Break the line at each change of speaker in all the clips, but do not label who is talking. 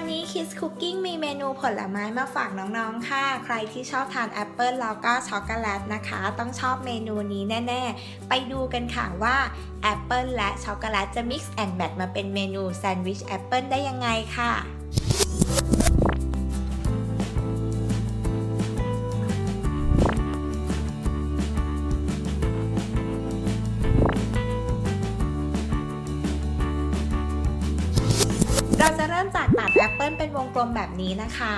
วันนี้ Kids Cooking มีเมนูผลไม้มาฝากน้องๆค่ะใครที่ชอบทานแอปเปิลแล้วก็ช็อกโกแลตนะคะต้องชอบเมนูนี้แน่ๆไปดูกันค่ะว่าแอปเปิลและช็อกโกแลตจะ mix and match มาเป็นเมนูแซนด์วิชแอปเปิลได้ยังไงค่ะเราจะเริ่มจากตัดแอปเปิลเป็นวงกลมแบบนี้นะคะ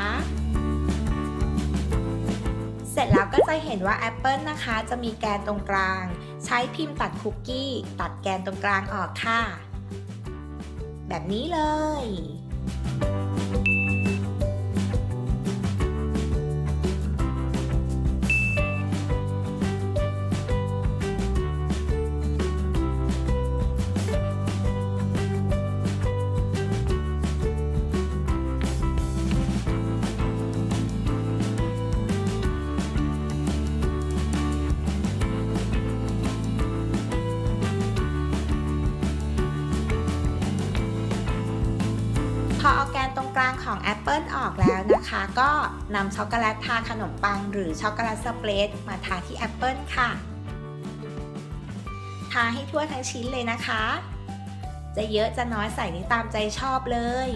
เสร็จแล้วก็จะเห็นว่าแอปเปิลนะคะจะมีแกนตรงกลางใช้พิมพ์ตัดคุกกี้ตัดแกนตรงกลางออกค่ะแบบนี้เลยพอเอาแกนตรงกลางของแอปเปิลออกแล้วนะคะก็นำช็อกโกแลตทาขนมปังหรือช็อกโกแลตสเปรดมาทาที่แอปเปิลค่ะทาให้ทั่วทั้งชิ้นเลยนะคะจะเยอะจะน้อยใส่ได้ตามใจชอบเลย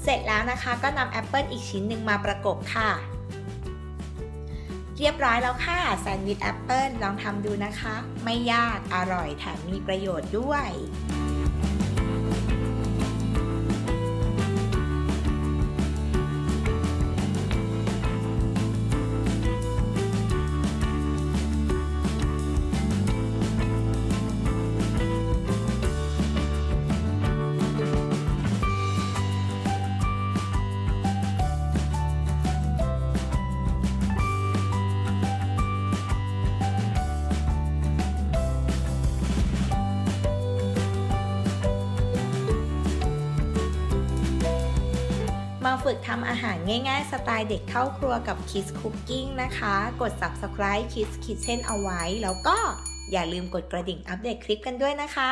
เสร็จแล้วนะคะก็นำแอปเปิลอีกชิ้นหนึ่งมาประกบค่ะเรียบร้อยแล้วค่ะแซนด์วิชแอปเปิลลองทำดูนะคะไม่ยากอร่อยแถมมีประโยชน์ด้วยมาฝึกทำอาหารง่ายๆสไตล์เด็กเข้าครัวกับ Kids Cooking นะคะกด Subscribe Kids Kitchen เอาไว้แล้วก็อย่าลืมกดกระดิ่งอัปเดตคลิปกันด้วยนะคะ